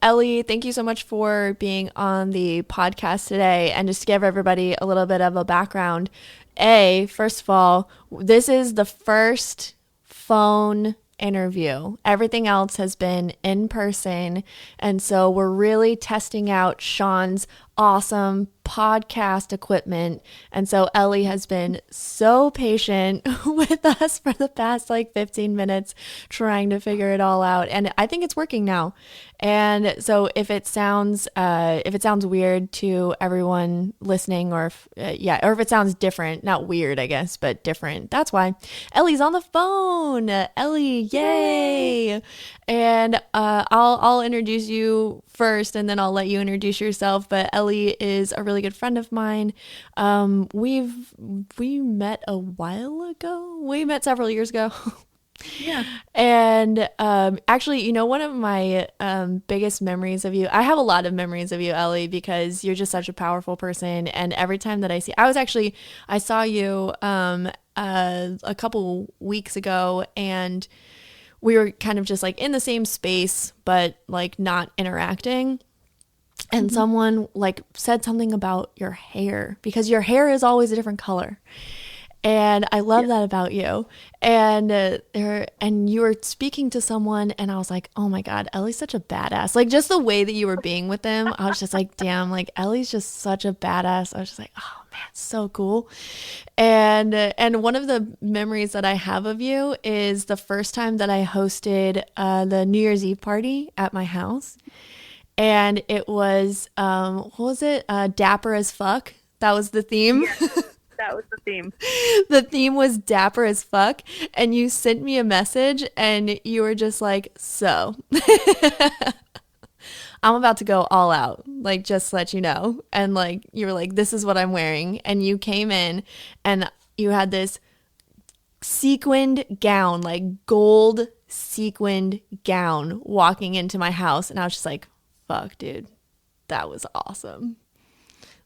Ellie, thank you so much for being on the podcast today. And just to give everybody a little bit of a background, first of all, this is the first phone interview. Everything else has been in person. And so we're really testing out Sean's awesome podcast equipment. And so Ellie has been so patient with us for the past like 15 minutes trying to figure it all out. And I think it's working now. And so if it sounds weird to everyone listening, or or if it sounds different, not weird, I guess, but different, that's why. Ellie's on the phone. Ellie, yay! And I'll introduce you first, and then I'll let you introduce yourself. But Ellie is a really good friend of mine. We met a while ago. We met several years ago. Yeah. And actually, one of my biggest memories of you, I have a lot of memories of you, Ellie, because you're just such a powerful person. And every time that I saw you a couple weeks ago, and we were kind of just like in the same space, but like not interacting. And hmm someone like said something about your hair, because your hair is always a different color. And I love Yeah. that about you. And you were speaking to someone, and I was like, oh my God, Ellie's such a badass. Like, just the way that you were being with them, I was just like, damn, like Ellie's just such a badass. I was just like, oh man, so cool. And one of the memories that I have of you is the first time that I hosted the New Year's Eve party at my house. And it was what was it? Dapper as fuck. That was the theme. Yes, that was the theme. The theme was dapper as fuck. And you sent me a message, and you were just like, so I'm about to go all out, like, just to let you know. And like, you were like, this is what I'm wearing. And you came in, and you had this sequined gown, like gold sequined gown, walking into my house. And I was just like, fuck, dude, that was awesome.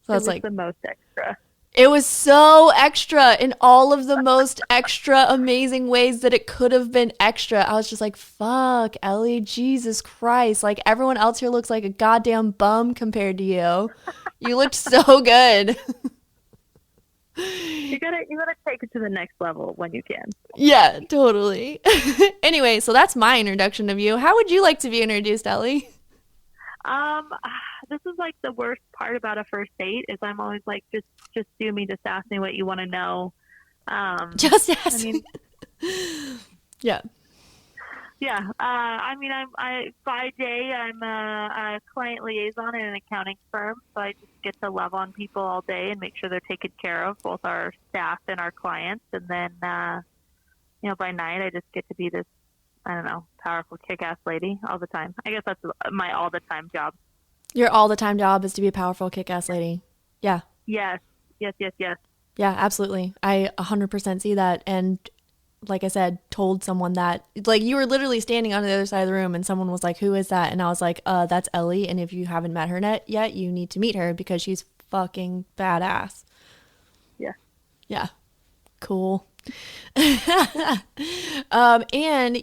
So I It was was like, the most extra. it was so extra in all of the most extra amazing ways that it could have been extra. I was just like, fuck, Ellie, Jesus Christ. Like, everyone else here looks like a goddamn bum compared to you. You looked so good. You gotta take it to the next level when you can. Yeah, totally. Anyway, so that's my introduction of you. How would you like to be introduced, Ellie? Um, this is like the worst part about a first date is I'm always like, just do me, just ask me what you want to know. Just I ask. mean, Yeah. yeah. I by day I'm a client liaison in an accounting firm, so I just get to love on people all day and make sure they're taken care of, both our staff and our clients. And then, by night I just get to be this, I don't know, powerful kick-ass lady all the time. I guess that's my all the time job. Your all the time job is to be a powerful kick ass lady. Yeah. Yes, yes, yes, yes. Yeah, absolutely. I 100% see that. And like I said, told someone that, like, you were literally standing on the other side of the room, and someone was like, who is that? And I was like, that's Ellie. And if you haven't met her yet, you need to meet her because she's fucking badass. Yeah. Yeah. Cool. And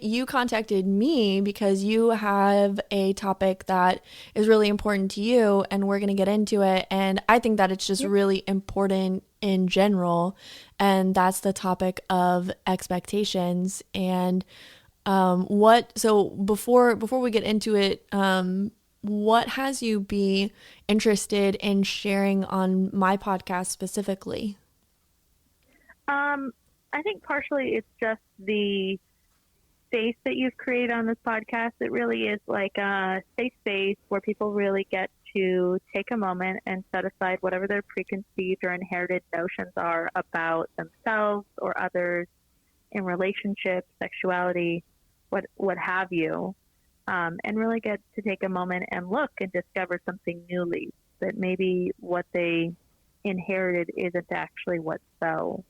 you contacted me because you have a topic that is really important to you, and we're going to get into it. And I think that it's just Yep. really important in general. And that's the topic of expectations. And so before we get into it, what has you be interested in sharing on my podcast specifically? Um, I think partially it's just the space that you've created on this podcast. It really is like a safe space where people really get to take a moment and set aside whatever their preconceived or inherited notions are about themselves or others in relationships, sexuality, what have you, and really get to take a moment and look and discover something newly that maybe what they inherited isn't actually what's so,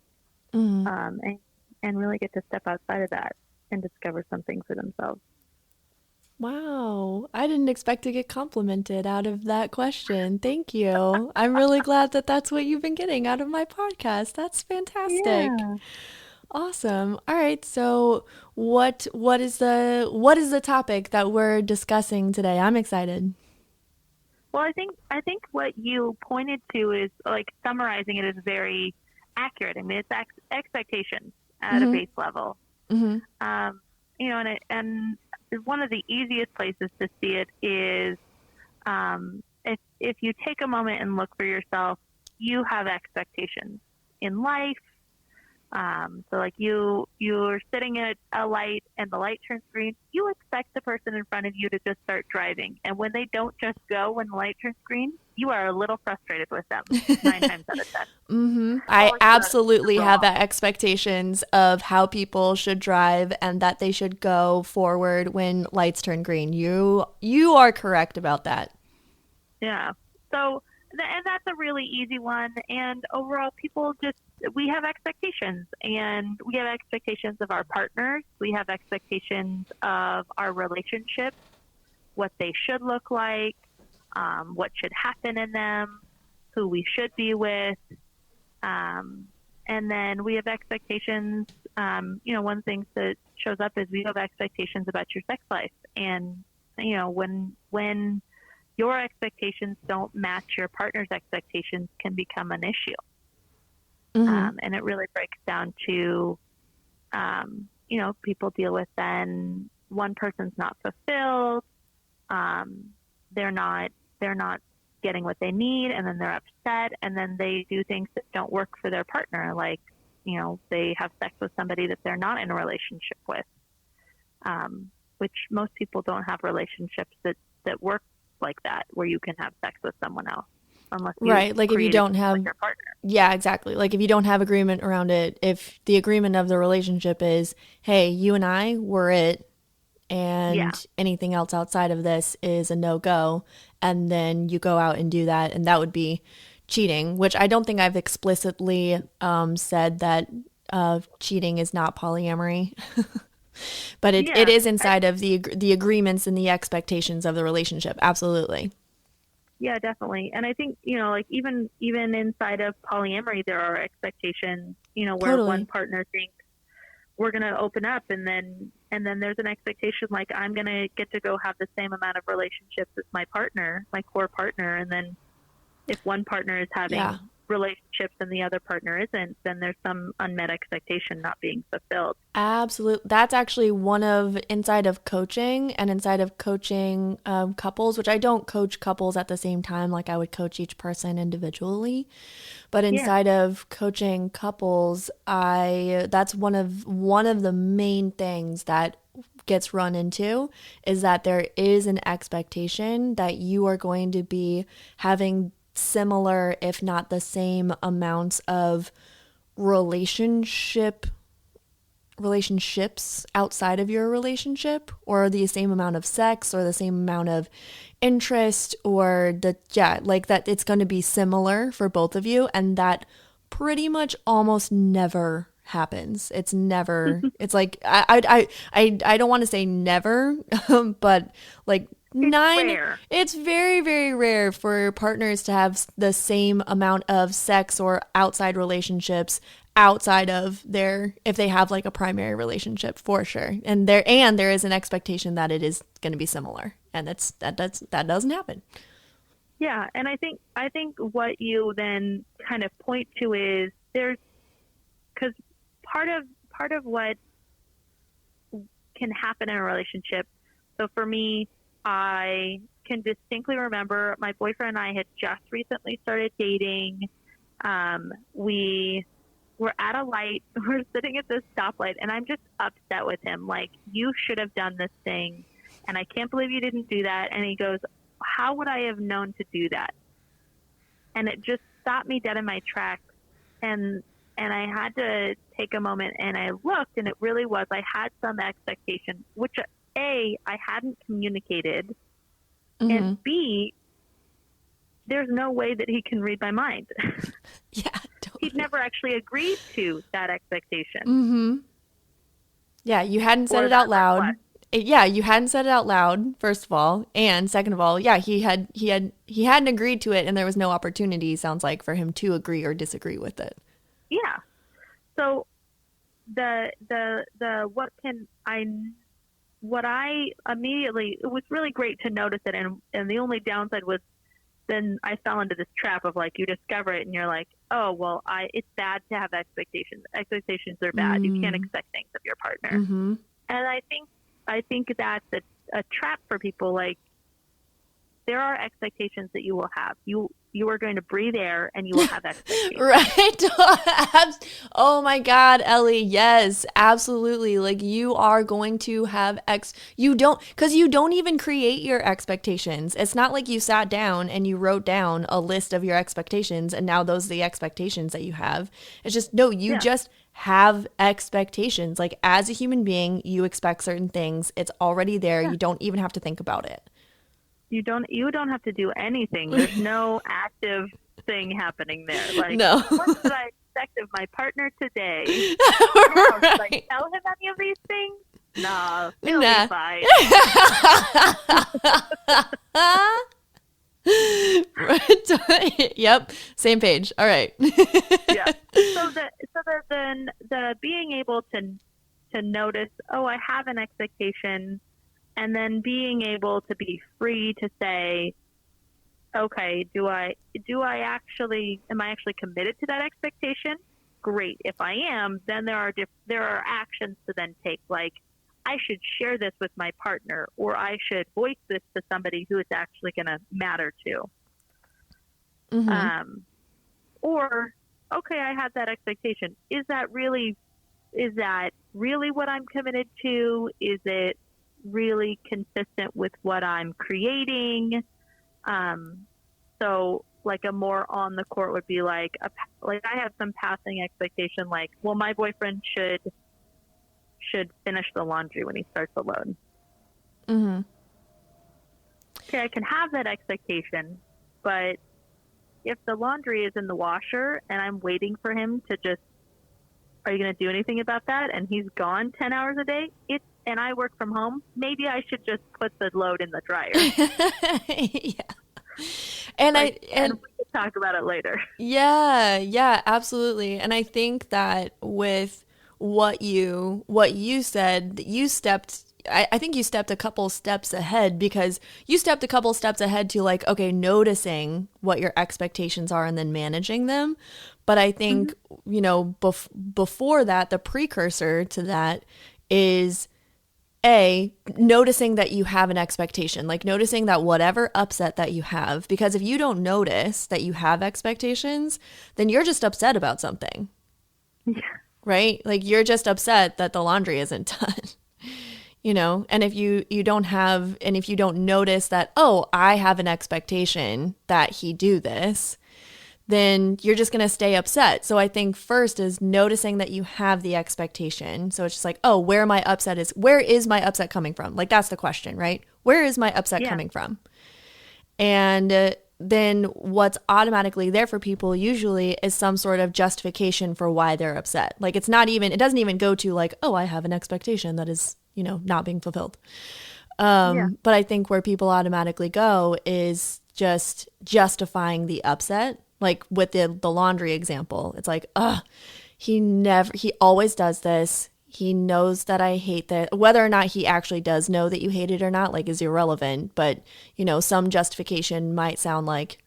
Mm. and really get to step outside of that and discover something for themselves. Wow, I didn't expect to get complimented out of that question. Thank you. I'm really glad that that's what you've been getting out of my podcast. That's fantastic. Yeah. Awesome. All right. So what is the topic that we're discussing today? I'm excited. Well, I think what you pointed to is like summarizing it is very accurate. I mean, it's expectations at a Mhm. base level. Mhm. Um, and one of the easiest places to see it is if you take a moment and look for yourself, you have expectations in life. So like you're sitting at a light and the light turns green, you expect the person in front of you to just start driving. And when they don't just go when the light turns green, you are a little frustrated with them 9 times out of 10. I Or you're absolutely have wrong. that expectations of how people should drive and that they should go forward when lights turn green. You are correct about that. Yeah. So, and that's a really easy one. And overall, we have expectations, and we have expectations of our partners. We have expectations of our relationships, what they should look like, what should happen in them, who we should be with. Um, and then we have expectations. One thing that shows up is we have expectations about your sex life. And, when your expectations don't match your partner's expectations can become an issue. Mhm. And it really breaks down to, people deal with then one person's not fulfilled. Um, they're not getting what they need, and then they're upset, and then they do things that don't work for their partner. Like, they have sex with somebody that they're not in a relationship with, which most people don't have relationships that work like that, where you can have sex with someone else, unless you Right. Like if you created don't with have, your partner. yeah, exactly. Like if you don't have agreement around it, if the agreement of the relationship is, hey, you and I were it, Yeah, and anything else outside of this is a no go, and then you go out and do that, and that would be cheating, which I don't think I've explicitly said that cheating is not polyamory, but it yeah, is inside of the agreements and the expectations of the relationship. Absolutely. yeah, definitely. And I think like even inside of polyamory, there are expectations. Where one Totally. partner thinks we're going to open up, and then there's an expectation like I'm going to get to go have the same amount of relationships as my partner, my core partner, and then if one partner is Yeah. having relationships and the other partner isn't, then there's some unmet expectation not being fulfilled. Absolutely. That's actually one of inside of coaching and inside of coaching couples, which I don't coach couples at the same time like I would coach each person individually. But Yeah, inside of coaching couples, I that's one of the main things that gets run into is that there is an expectation that you are going to be having similar, if not the same amounts of relationship relationships outside of your relationship, or the same amount of sex or the same amount of interest, or the yeah, like that it's going to be similar for both of you, and that pretty much almost never happens. It's like I don't want to say never, but like it's nine rare. it's very, very rare for partners to have the same amount of sex or outside relationships outside of their, if they have like a primary relationship, for sure. And there is an expectation that it is going to be similar, and that doesn't happen. Yeah, and I think what you then kind of point to is there's because part of what can happen in a relationship. So for me, I can distinctly remember my boyfriend and I had just recently started dating. We were at a light. We're sitting at this stoplight, and I'm just upset with him. Like, you should have done this thing, and I can't believe you didn't do that. And he goes, "How would I have known to do that?" And it just stopped me dead in my tracks. And I had to take a moment, and I looked, and it really was I had some expectation, which I hadn't communicated, Mm-hmm. and B, there's no way that he can read my mind. Yeah, He'd totally. never actually agreed to that expectation Mm-hmm. Yeah, you hadn't said or it out that loud. request. Yeah, you hadn't said it out loud, first of all, and second of all, yeah, he hadn't agreed to it, and there was no opportunity, sounds like, for him to agree or disagree with it. Yeah. So what I immediately, it was really great to notice it. And the only downside was then I fell into this trap of like, you discover it and you're like, oh, well, it's bad to have expectations. Expectations are bad. You can't expect things of your partner. Mm-hmm. And I think that's a trap for people. Like, there are expectations that you will have. You are going to breathe air and you will have expectations. Right? Oh my God, Ellie. Yes, absolutely. Like you are going to have because you don't even create your expectations. It's not like you sat down and you wrote down a list of your expectations and now those are the expectations that you have. It's just, no, you just have expectations. Like as a human being, you expect certain things. It's already there. You don't even have to think about it. You don't have to do anything. There's no active thing happening there. Like, no. What should I expect of my partner today? Should I tell him any of these things? No, it'll be fine. Yep, same page. All right. Yeah. So the being able to notice, oh, I have an expectation. And then being able to be free to say, okay, am I actually committed to that expectation? Great. If I am, then there are actions to then take, like I should share this with my partner, or I should voice this to somebody who it's actually going to matter to. Mm-hmm. Or, okay, I have that expectation. Is that really what I'm committed to? Is it really consistent with what I'm creating? So like a more on the court would be like I have some passing expectation, like, well, my boyfriend should finish the laundry when he starts alone. Mm-hmm. Okay, I can have that expectation, but if the laundry is in the washer and I'm waiting for him to just, are you going to do anything about that? And he's gone 10 hours a day, and I work from home, maybe I should just put the load in the dryer. Yeah. And we can talk about it later. Yeah, absolutely. And I think that with what you said, I think you stepped a couple steps ahead, because you stepped a couple steps ahead to like, okay, noticing what your expectations are and then managing them. But I think, before that, the precursor to that is noticing that you have an expectation, like noticing that whatever upset that you have, because if you don't notice that you have expectations, then you're just upset about something. Yeah. Right? Like you're just upset that the laundry isn't done. And if you don't notice that, oh, I have an expectation that he do this, then you're just going to stay upset. So I think first is noticing that you have the expectation. So it's just like, oh, where is my upset coming from? Like that's the question, right? Where is my upset coming from? And then what's automatically there for people usually is some sort of justification for why they're upset. Like it doesn't even go to like, oh, I have an expectation that is, not being fulfilled. But I think where people automatically go is just justifying the upset. Like with the laundry example, it's like, he always does this. He knows that I hate that. Whether or not he actually does know that you hate it or not, like, is irrelevant. But, some justification might sound like,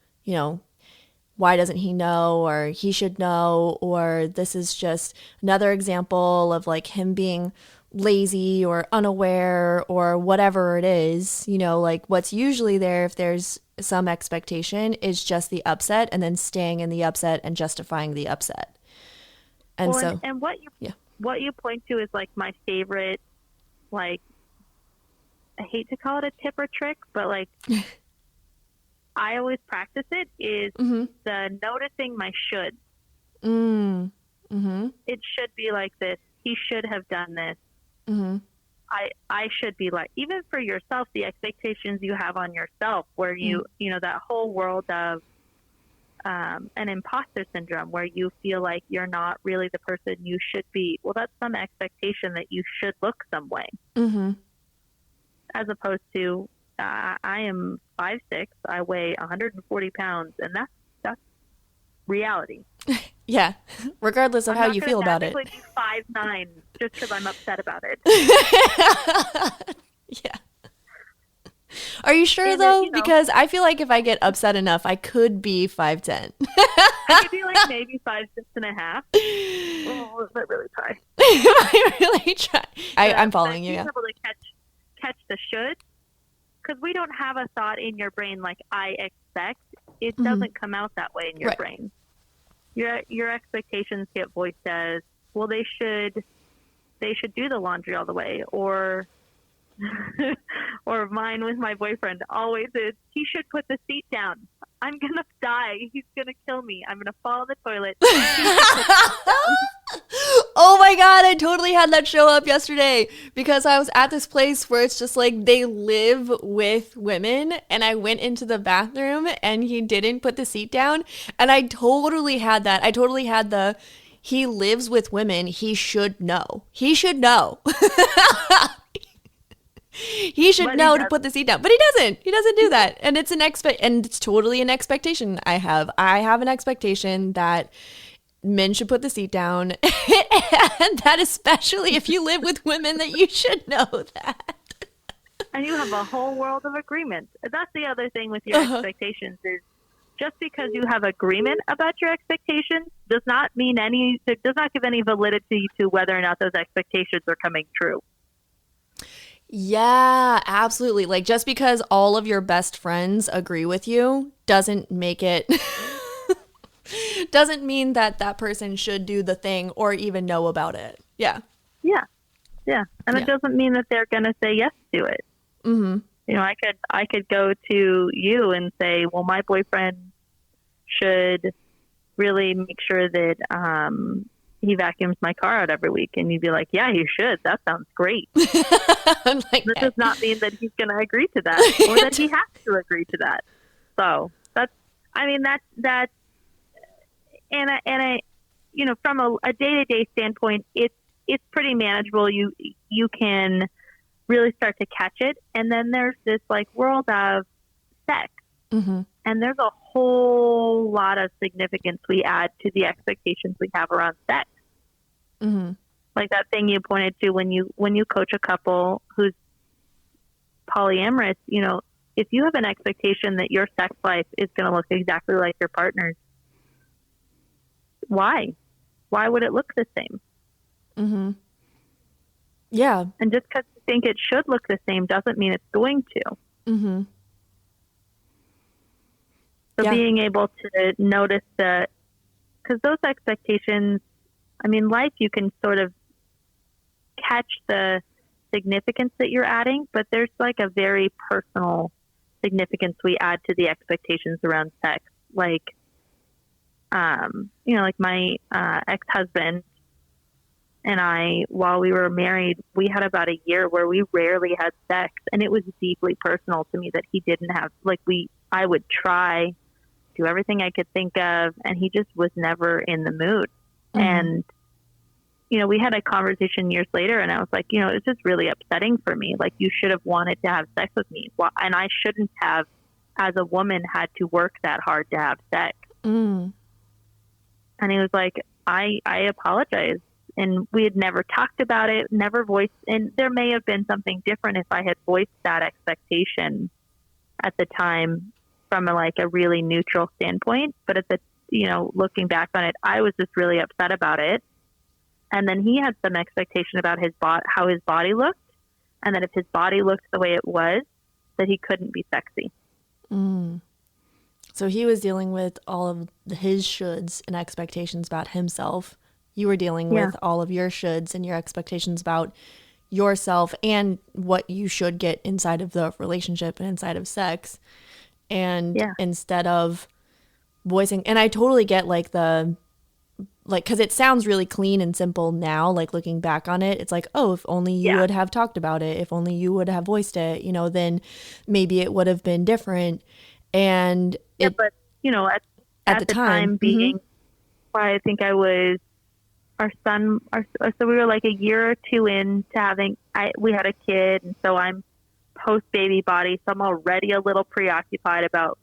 why doesn't he know, or he should know, or this is just another example of like him being lazy or unaware or whatever it is. Like what's usually there, if there's some expectation, is just the upset and then staying in the upset and justifying the upset. And what you point to is like my favorite, like, I hate to call it a tip or trick, but like I always practice it, is the noticing my should. Mm-hmm. It should be like this. He should have done this. Mm-hmm. I should be like, even for yourself, the expectations you have on yourself, where that whole world of an imposter syndrome, where you feel like you're not really the person you should be. Well, that's some expectation that you should look some way. Mm-hmm. As opposed to, I am 5'6", I weigh 140 pounds, and that's reality. Yeah. Regardless of I'm how not you going feel to about it. magically be 5'9" just because I'm upset about it. Yeah. Are you sure And though? Because I feel like if I get upset enough, I could be 5'10". I could be like maybe 5'6.5". Oh, if I really try. I really try. I'm But following you, being yeah. able to catch the should, because we don't have a thought in your brain like I expect. It doesn't come out that way in your Right. brain. Your expectations get voiced as, well, they should do the laundry all the way, or or mine with my boyfriend always is, he should put the seat down. I'm gonna die. He's gonna kill me. I'm gonna fall in the toilet. Oh my God, I totally had that show up yesterday because I was at this place where it's just like they live with women, and I went into the bathroom and he didn't put the seat down, and I totally had that. I totally had the, he lives with women, he should know. He should know. He should know to put the seat down, but he doesn't. He doesn't do that, and it's and it's totally an expectation I have. I have an expectation that men should put the seat down, and that especially if you live with women, that you should know that. And you have a whole world of agreement. That's the other thing with your expectations is, just because you have agreement about your expectations does not mean it does not give any validity to whether or not those expectations are coming true. Yeah, absolutely. Like, just because all of your best friends agree with you doesn't make it doesn't mean that that person should do the thing or even know about it. Yeah. Yeah. And it doesn't mean that they're going to say yes to it. Mm-hmm. You know, I could go to you and say, well, my boyfriend should really make sure that he vacuums my car out every week. And you'd be like, yeah, he should. That sounds great. Like, that does not mean that he's going to agree to that or that he has to agree to that. So that's, and I, you know, from a day-to-day standpoint, it's pretty manageable. You can really start to catch it. And then there's this like world of sex. Mm-hmm. And there's a whole lot of significance we add to the expectations we have around sex. Mm-hmm. Like that thing you pointed to when you coach a couple who's polyamorous, you know, if you have an expectation that your sex life is going to look exactly like your partner's, why would it look the same? Mm-hmm. Yeah. And just because you think it should look the same doesn't mean it's going to. Mm-hmm. So being able to notice that, because those expectations, I mean, life, you can sort of catch the significance that you're adding, but there's like a very personal significance we add to the expectations around sex. Like, you know, like my ex-husband and I, while we were married, we had about a year where we rarely had sex, and it was deeply personal to me that he didn't have, like, I would try, do everything I could think of, and he just was never in the mood. Mm-hmm. And, you know, we had a conversation years later, and I was like, you know, it's just really upsetting for me. Like, you should have wanted to have sex with me. Well, and I shouldn't have, as a woman, had to work that hard to have sex. Mm. And he was like, I apologize. And we had never talked about it, never voiced, and there may have been something different if I had voiced that expectation at the time from a really neutral standpoint. But at the, you know, looking back on it, I was just really upset about it. And then he had some expectation about how his body looked, and that if his body looked the way it was, that he couldn't be sexy. Mm. So he was dealing with all of his shoulds and expectations about himself. You were dealing with all of your shoulds and your expectations about yourself and what you should get inside of the relationship and inside of sex. And instead of voicing, and I totally get because it sounds really clean and simple now, like looking back on it, it's like, oh, if only you would have talked about it, if only you would have voiced it, you know, then maybe it would have been different. And but you know, at the time being, I think I was, so we were like a year or two into we had a kid, and so I'm post baby body, so I'm already a little preoccupied about,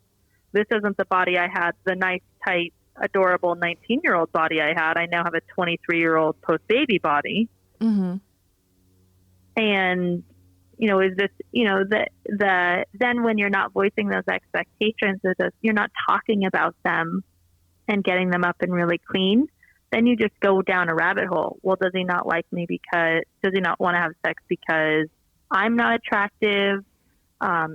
this isn't the body I had, the nice tight adorable 19-year-old body I had. I now have a 23-year-old post-baby body. Mm-hmm. And, is this, then when you're not voicing those expectations, you're not talking about them and getting them up and really clean, then you just go down a rabbit hole. Well, does he not like me does he not want to have sex because I'm not attractive?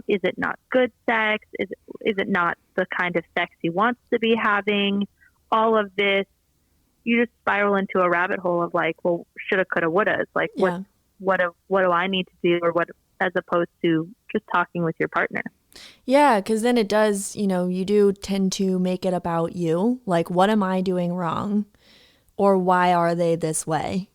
Is it not good sex? Is it not the kind of sex he wants to be having? All of this, you just spiral into a rabbit hole of like, well, shoulda, coulda, woulda. It's like, Yeah. what do I need to do, or what, as opposed to just talking with your partner. Yeah, because then it does, you do tend to make it about you. Like, what am I doing wrong? Or why are they this way?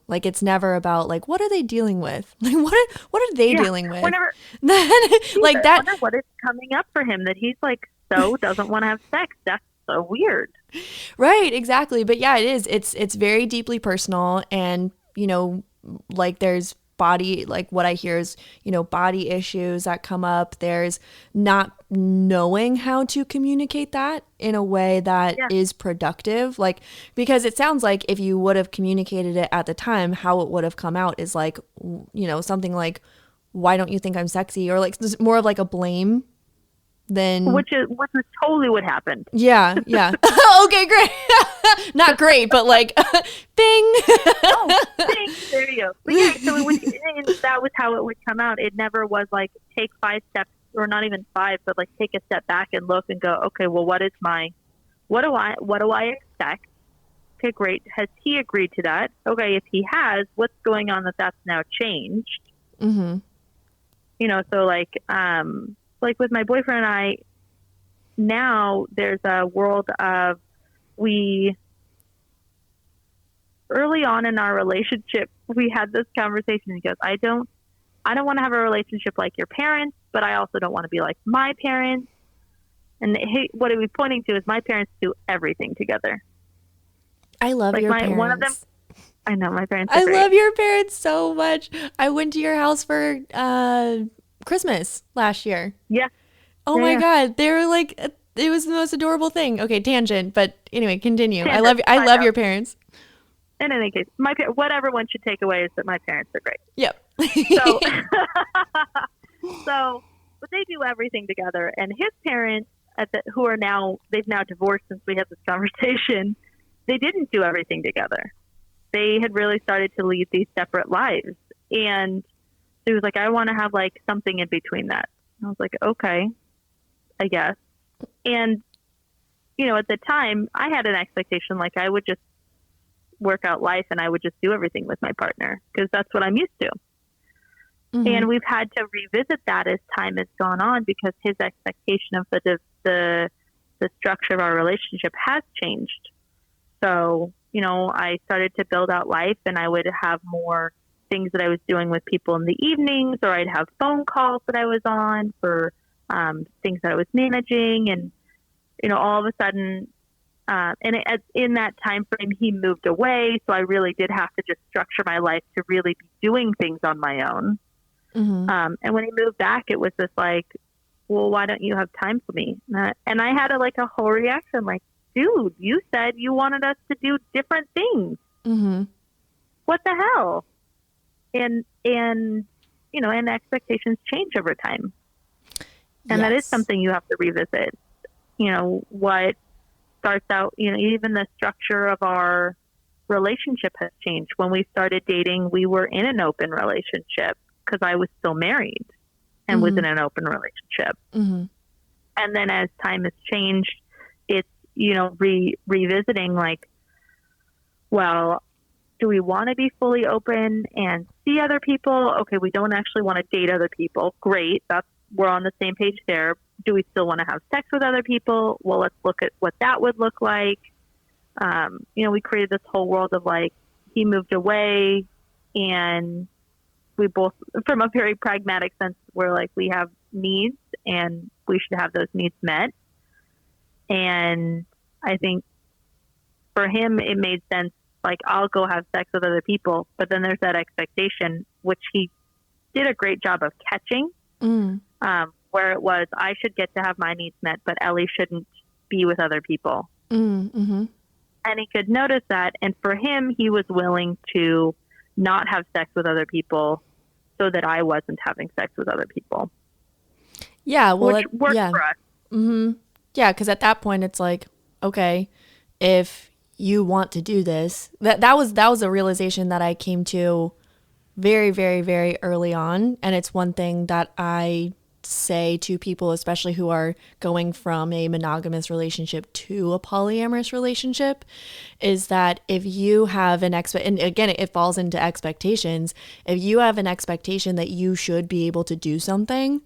Like it's never about like, what are they dealing with? Like, what are they dealing with? Whenever, like that. I wonder what is coming up for him that he's like, so doesn't want to have sex. That's so weird. Right, exactly. But yeah, it is. It's very deeply personal, and like there's body, like what I hear is, body issues that come up. There's not knowing how to communicate that in a way that is productive. Like, because it sounds like if you would have communicated it at the time, how it would have come out is like, something like, why don't you think I'm sexy? Or like more of like a blame than. Which is totally what happened. Yeah. Okay, great. Not great, but like, bing. Oh, bing. There you go. But yeah, so that was how it would come out. It never was like, take 5 steps, or not even 5, but like take a step back and look and go, okay, well, what do I expect? Okay, great. Has he agreed to that? Okay, if he has, what's going on that's now changed? Mm-hmm. So like with my boyfriend and I, now there's a world of, early on in our relationship, we had this conversation. He goes, I don't want to have a relationship like your parents, but I also don't want to be like my parents. And what he was pointing to is my parents do everything together. I love like your parents. One of them, I know my parents are I great. love your parents so much. I went to your house for Christmas last year. Yeah. Oh my God. They were like, it was the most adorable thing. Okay, tangent, but anyway, continue. I love your parents. In any case, what everyone should take away is that my parents are great. Yep. But they do everything together. And his parents, they've now divorced since we had this conversation, they didn't do everything together. They had really started to lead these separate lives. And he was like, I want to have like something in between that. I was like, okay, I guess. And, at the time I had an expectation, like I would just work out life and I would just do everything with my partner because that's what I'm used to. Mm-hmm. And we've had to revisit that as time has gone on because his expectation of the structure of our relationship has changed. So, I started to build out life and I would have more things that I was doing with people in the evenings, or I'd have phone calls that I was on for things that I was managing. And, all of a sudden, in that time frame, he moved away. So I really did have to just structure my life to really be doing things on my own. Mm-hmm. And when he moved back, it was just like, well, why don't you have time for me? And I had a whole reaction like, dude, you said you wanted us to do different things. Mm-hmm. What the hell? And expectations change over time. And that is something you have to revisit. What starts out, even the structure of our relationship has changed. When we started dating, we were in an open relationship because I was still married and was in an open relationship. Mm-hmm. And then as time has changed, it's, revisiting like, well, do we want to be fully open and see other people? Okay, we don't actually want to date other people. Great. We're on the same page there. Do we still want to have sex with other people? Well, let's look at what that would look like. We created this whole world of like, he moved away and we both, from a very pragmatic sense, we're like, we have needs and we should have those needs met. And I think for him, it made sense. Like, I'll go have sex with other people, but then there's that expectation, which he did a great job of catching, where it was, I should get to have my needs met, but Ellie shouldn't be with other people. Mm-hmm. And he could notice that. And for him, he was willing to not have sex with other people so that I wasn't having sex with other people, Yeah, well, which worked yeah. for us. Mm-hmm. Yeah, because at that point it's like, okay, if you want to do this, that was a realization that I came to very, very, very early on. And it's one thing that I say to people, especially who are going from a monogamous relationship to a polyamorous relationship, is that if you have and again, it falls into expectations. If you have an expectation that you should be able to do something,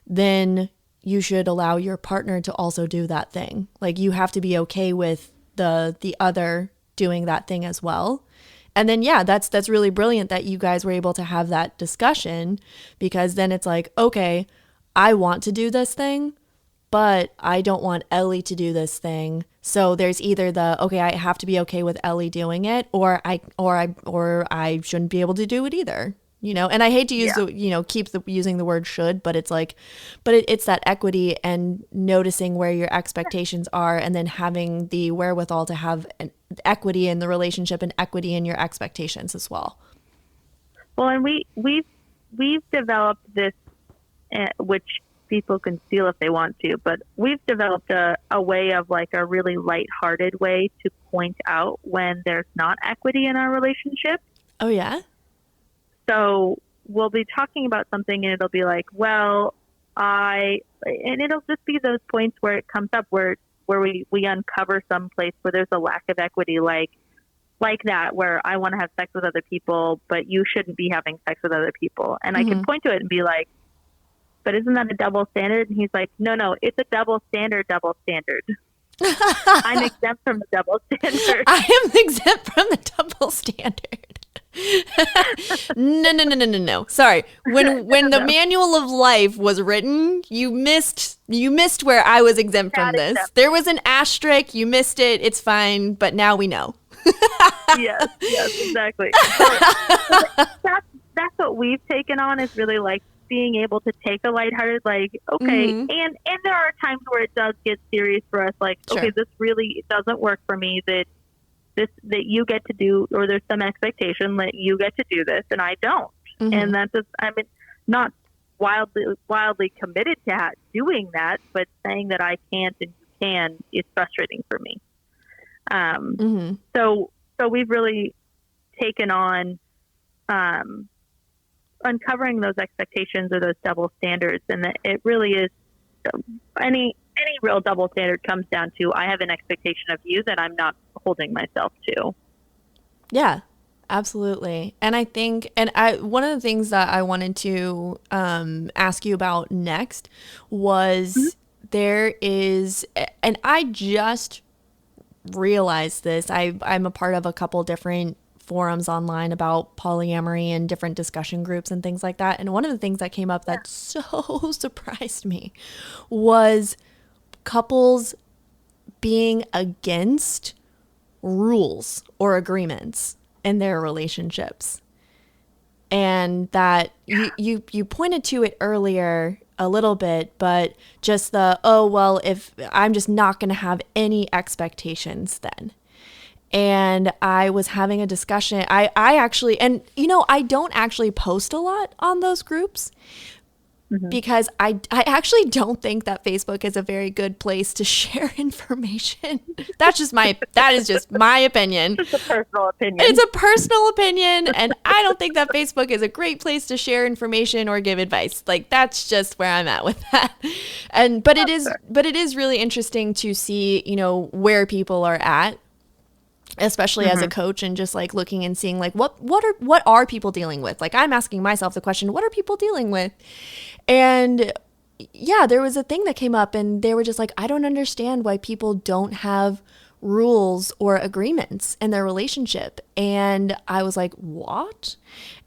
then you should allow your partner to also do that thing. Like you have to be okay with the other doing that thing as well. And then yeah, that's really brilliant that you guys were able to have that discussion, because then it's like, okay, I want to do this thing, but I don't want Ellie to do this thing. So there's either the, okay, I have to be okay with Ellie doing it, or I shouldn't be able to do it either. And I hate to use Yeah. keep using the word should, but it's like, it's that equity and noticing where your expectations are, and then having the wherewithal to have an equity in the relationship and equity in your expectations as well. Well, and we've developed this, which people can steal if they want to, but we've developed a way of like a really lighthearted way to point out when there's not equity in our relationship. Oh yeah. So we'll be talking about something and it'll be like, well, and it'll just be those points where it comes up where we uncover some place where there's a lack of equity, like that, where I want to have sex with other people, but you shouldn't be having sex with other people. And I can point to it and be like, but isn't that a double standard? And he's like, no, it's a double standard. I'm exempt from the double standard. I am exempt from the double standard. No. Sorry. When the manual of life was written, you missed where I was exempt from this. Exempt. There was an asterisk. You missed it. It's fine. But now we know. Yes, exactly. So that's what we've taken on, is really like being able to take a lighthearted, like, okay, and there are times where it does get serious for us, like, Sure. Okay, this really doesn't work for me, that you get to do, or there's some expectation that you get to do this and I don't. And that's just, I mean, not wildly committed to doing that, but saying that I can't and you can is frustrating for me. So we've really taken on uncovering those expectations or those double standards, and that it really is any real double standard comes down to, I have an expectation of you that I'm not holding myself to. Yeah, absolutely. And I think, one of the things that I wanted to ask you about next was there is, and I just realized this. I'm a part of a couple different forums online about polyamory and different discussion groups and things like that. And one of the things that came up that so surprised me was couples being against rules or agreements in their relationships. And that you pointed to it earlier a little bit, but just if I'm just not going to have any expectations then. And I was having a discussion. I actually, and I don't actually post a lot on those groups because I actually don't think that Facebook is a very good place to share information. That is just my opinion. It's a personal opinion. It's a personal opinion, and I don't think that Facebook is a great place to share information or give advice. Like, that's just where I'm at with that. But it is really interesting to see, where people are at, especially as a coach, and just like looking and seeing like what are people dealing with. Like, I'm asking myself the question, what are people dealing with? And yeah, there was a thing that came up, and they were just like, I don't understand why people don't have rules or agreements in their relationship. And I was like, what?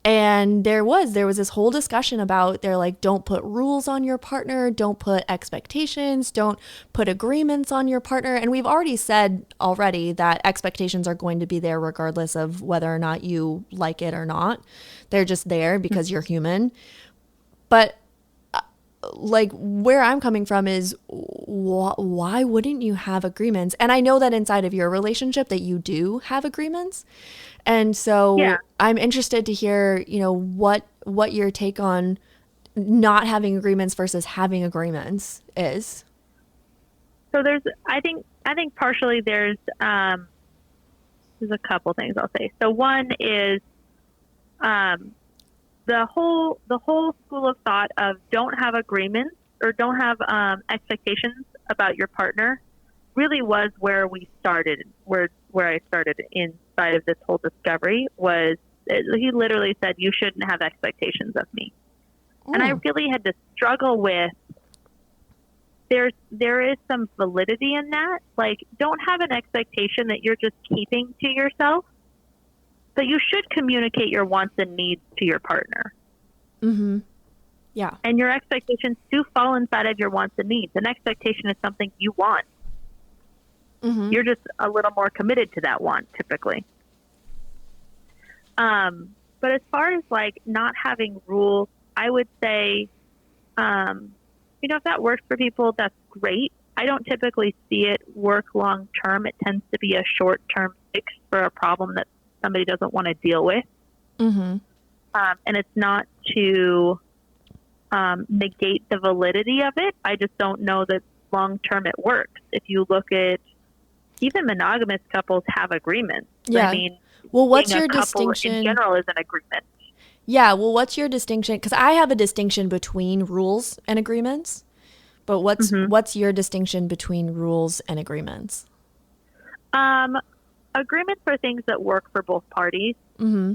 And there was this whole discussion about, they're like, don't put rules on your partner, don't put expectations, don't put agreements on your partner. And we've already said that expectations are going to be there regardless of whether or not you like it or not. They're just there because you're human. But like, where I'm coming from is, why wouldn't you have agreements? And I know that inside of your relationship that you do have agreements. And Yeah. so I'm interested to hear, what your take on not having agreements versus having agreements is. So I think partially there's a couple things I'll say. So one is um, the whole school of thought of don't have agreements or don't have expectations about your partner really was where we started, where I started inside of this whole discovery was he literally said you shouldn't have expectations of me. And I really had to struggle with there is some validity in that. Like, don't have an expectation that you're just keeping to yourself, but you should communicate your wants and needs to your partner. Mm-hmm. Yeah. And your expectations do fall inside of your wants and needs. An expectation is something you want. Mm-hmm. You're just a little more committed to that want, typically. But as far as like not having rules, I would say, if that works for people, that's great. I don't typically see it work long term. It tends to be a short term fix for a problem that somebody doesn't want to deal with. Mm-hmm. And it's not to negate the validity of it. I just don't know that long term it works. If you look at even monogamous couples have agreements. Yeah. I mean, well, what's being your a couple distinction? in general is an agreement. Yeah. Well, what's your distinction? Because I have a distinction between rules and agreements. But what's your distinction between rules and agreements? Agreements are things that work for both parties. Mm-hmm.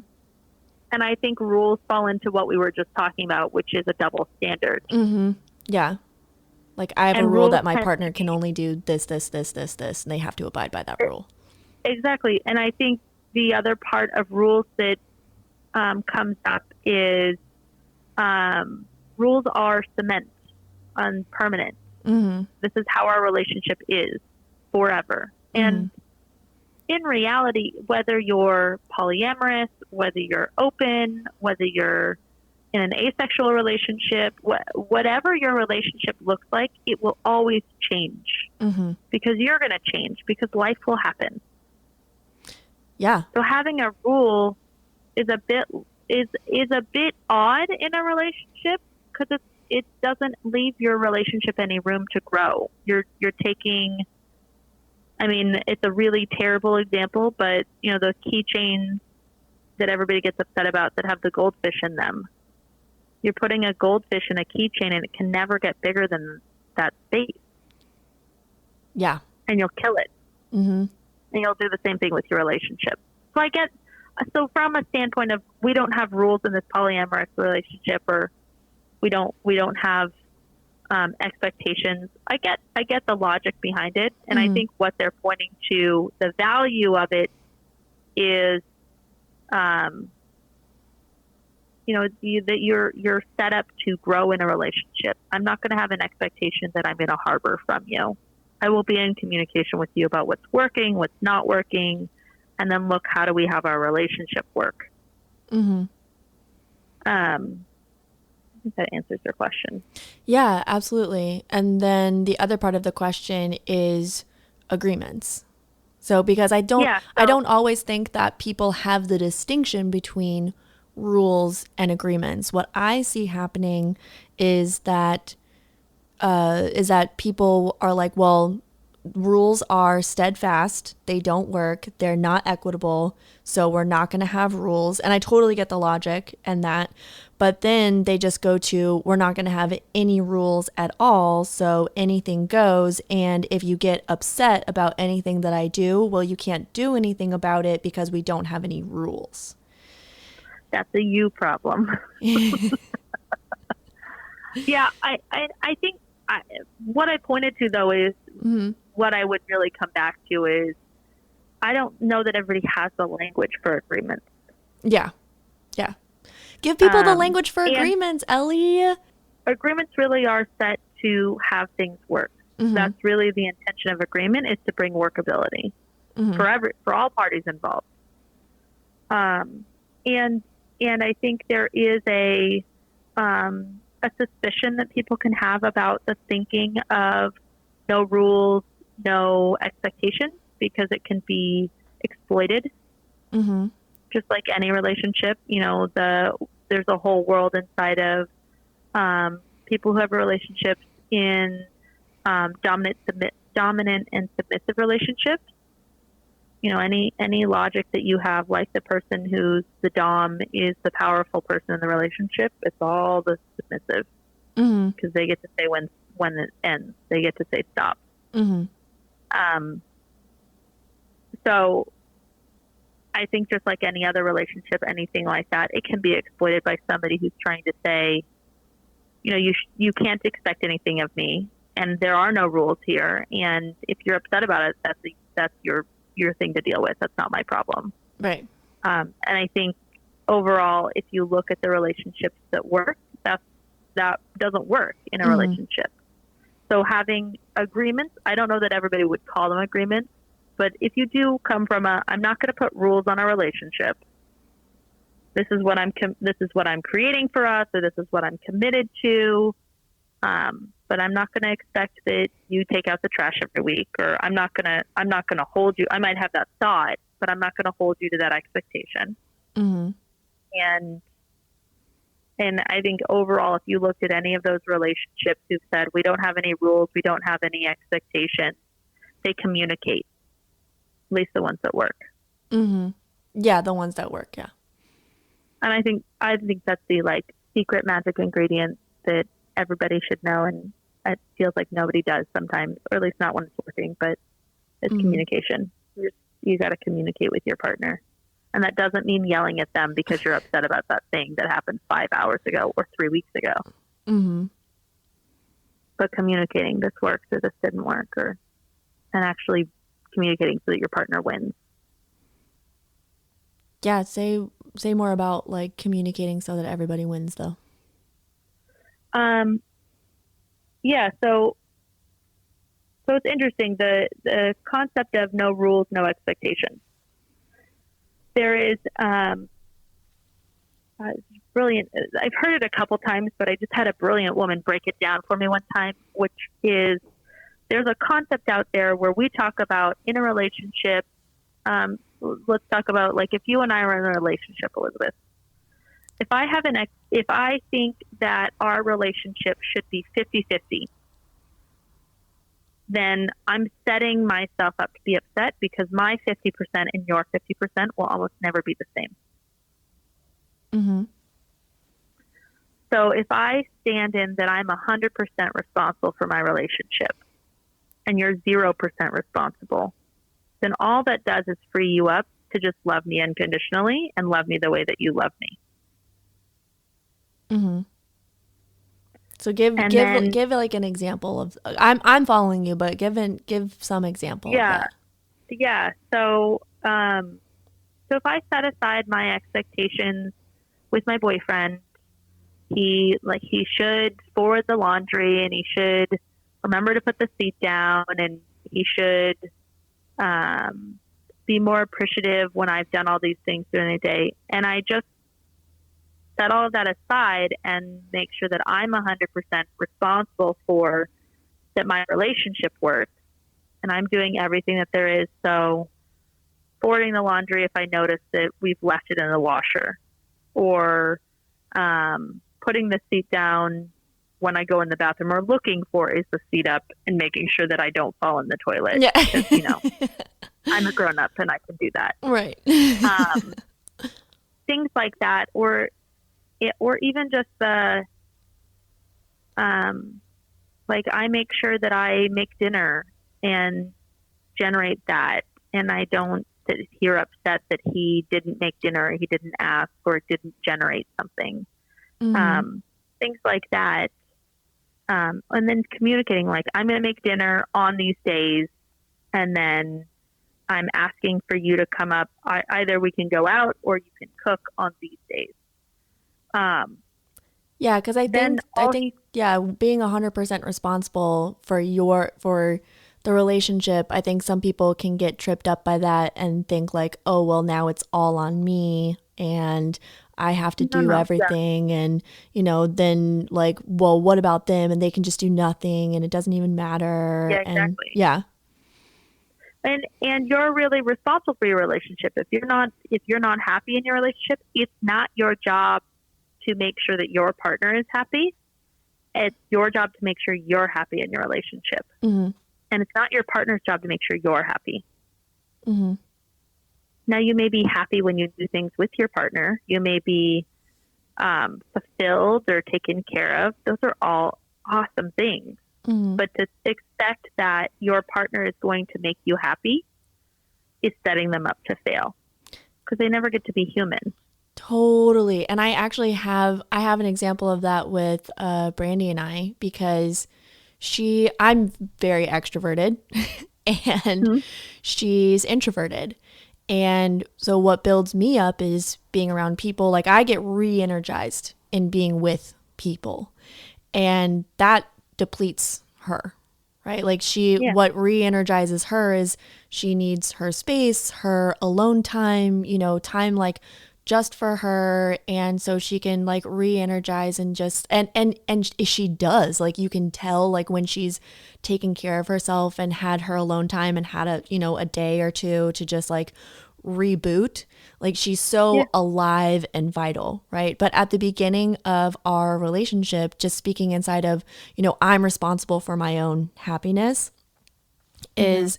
And I think rules fall into what we were just talking about, which is a double standard. Mm-hmm. Yeah. Like I have a rule that my partner can only do this, this, this, this, this, and they have to abide by that rule. Exactly. And I think the other part of rules that comes up is rules are cement and permanent. Mm-hmm. This is how our relationship is forever. Mm-hmm. And in reality, whether you're polyamorous, whether you're open, whether you're in an asexual relationship, whatever your relationship looks like, it will always change. Mm-hmm. Because you're going to change, because life will happen. Yeah. So having a rule is a bit odd in a relationship because it doesn't leave your relationship any room to grow. You're taking, I mean, it's a really terrible example, but those keychains that everybody gets upset about that have the goldfish in them. You're putting a goldfish in a keychain and it can never get bigger than that space. Yeah. And you'll kill it. Mm-hmm. And you'll do the same thing with your relationship. So from a standpoint of we don't have rules in this polyamorous relationship, or we don't have expectations. I get the logic behind it, and I think what they're pointing to, the value of it is, that you're set up to grow in a relationship. I'm not going to have an expectation that I'm going to harbor from you. I will be in communication with you about what's working, what's not working, and then look, how do we have our relationship work? Mm-hmm. I think that answers your question. Yeah, absolutely. And then the other part of the question is agreements. So because I don't always think that people have the distinction between rules and agreements. What I see happening is that people are like, well, rules are steadfast. They don't work. They're not equitable. So we're not going to have rules. And I totally get the logic and that. But then they just go to, we're not going to have any rules at all. So anything goes. And if you get upset about anything that I do, well, you can't do anything about it because we don't have any rules. That's a you problem. Yeah, I think what I pointed to, though, is what I would really come back to is I don't know that everybody has the language for agreements. Yeah. Yeah. Give people the language for agreements, Ellie. Agreements really are set to have things work. That's really the intention of agreement, is to bring workability for all parties involved. And I think there is a suspicion that people can have about the thinking of no rules, no expectations, because it can be exploited. Mm-hmm. Just like any relationship, there's a whole world inside of people who have relationships in dominant and submissive relationships. Any logic that you have, like the person who's the dom is the powerful person in the relationship, it's all the submissive, Mm-hmm. because they get to say when it ends. They get to say stop. Mm-hmm. Um, so I think just like any other relationship, anything like that, it can be exploited by somebody who's trying to say, you can't expect anything of me, and there are no rules here. And if you're upset about it, that's your thing to deal with. That's not my problem. Right. And I think overall, if you look at the relationships that work, that doesn't work in a Mm-hmm. relationship. So having agreements, I don't know that everybody would call them agreements, but if you do come from I'm not going to put rules on a relationship. This is what I'm creating for us, or this is what I'm committed to. But I'm not going to expect that you take out the trash every week, or I'm not going to hold you. I might have that thought, but I'm not going to hold you to that expectation. Mm-hmm. And I think overall, if you looked at any of those relationships who've said, we don't have any rules, we don't have any expectations, they communicate, at least the ones that work. Mm-hmm. Yeah, the ones that work, yeah. And I think that's the secret magic ingredient that everybody should know, and it feels like nobody does sometimes, or at least not when it's working, but it's Mm-hmm. communication. You got to communicate with your partner. And that doesn't mean yelling at them because you're upset about that thing that happened 5 hours ago or 3 weeks ago. Mm-hmm. But communicating, this works or this didn't work, and actually communicating so that your partner wins. Yeah, say more about communicating so that everybody wins, though. Yeah, so it's interesting, the concept of no rules, no expectations. There is brilliant. I've heard it a couple times, but I just had a brilliant woman break it down for me one time, which is there's a concept out there where we talk about in a relationship. Let's talk about if you and I are in a relationship, Elizabeth. If I think that our relationship should be 50-50, then I'm setting myself up to be upset because my 50% and your 50% will almost never be the same. Mm-hmm. So if I stand in that I'm 100% responsible for my relationship and you're 0% responsible, then all that does is free you up to just love me unconditionally and love me the way that you love me. Mm-hmm. So give And an example of I'm following you, but give some example of that. Yeah. So if I set aside my expectations with my boyfriend, he should forward the laundry, and he should remember to put the seat down, and he should be more appreciative when I've done all these things during the day. And I just set all of that aside and make sure that I'm 100% responsible for that my relationship works, and I'm doing everything that there is. So forwarding the laundry if I notice that we've left it in the washer, or putting the seat down when I go in the bathroom, or looking for is the seat up and making sure that I don't fall in the toilet. Yeah. Because, I'm a grown up and I can do that. Right. Things like that, or even just the, I make sure that I make dinner and generate that, and I don't sit here upset that he didn't make dinner, or he didn't ask, or didn't generate something. Mm-hmm. Things like that. And then communicating, I'm going to make dinner on these days, and then I'm asking for you to come up. Either we can go out or you can cook on these days. Yeah, because I think being 100% responsible for the relationship, I think some people can get tripped up by that and think oh, well, now it's all on me, and I have to No, do no. Yeah. everything, and then like, well, what about them, and they can just do nothing and it doesn't even matter. Yeah, And exactly. yeah. And you're really responsible for your relationship. If you're not happy in your relationship, it's not your job to make sure that your partner is happy. It's your job to make sure you're happy in your relationship. Mhm. And it's not your partner's job to make sure you're happy. Mhm. Now, you may be happy when you do things with your partner. You may be fulfilled or taken care of. Those are all awesome things. Mhm. But to expect that your partner is going to make you happy is setting them up to fail because they never get to be human. Totally. And I have an example of that with Brandy and I, because I'm very extroverted and Mm-hmm. she's introverted. And so what builds me up is being around people. Like, I get re-energized in being with people, and that depletes her, right? Like, Yeah. what re-energizes her is she needs her space, her alone time, time like just for her. And so she can like re-energize and just, and she does, like, you can tell, like, when she's taken care of herself and had her alone time and had a day or two to just like reboot. Like, she's Yeah. so alive and vital, right? But at the beginning of our relationship, just speaking inside of, I'm responsible for my own happiness, Mm-hmm. is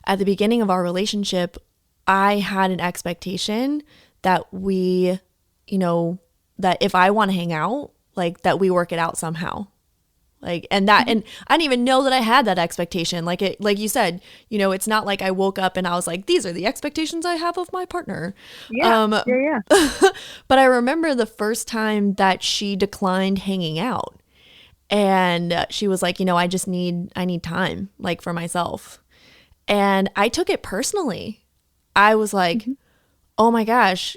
at the beginning of our relationship, I had an expectation that that if I want to hang out, like, that we work it out somehow. Like, and Mm-hmm. I didn't even know that I had that expectation. Like you said, it's not like I woke up and I was like, these are the expectations I have of my partner. Yeah. Yeah. Yeah. But I remember the first time that she declined hanging out, and she was like, I need time, like, for myself. And I took it personally. I was like, Mm-hmm. oh my gosh,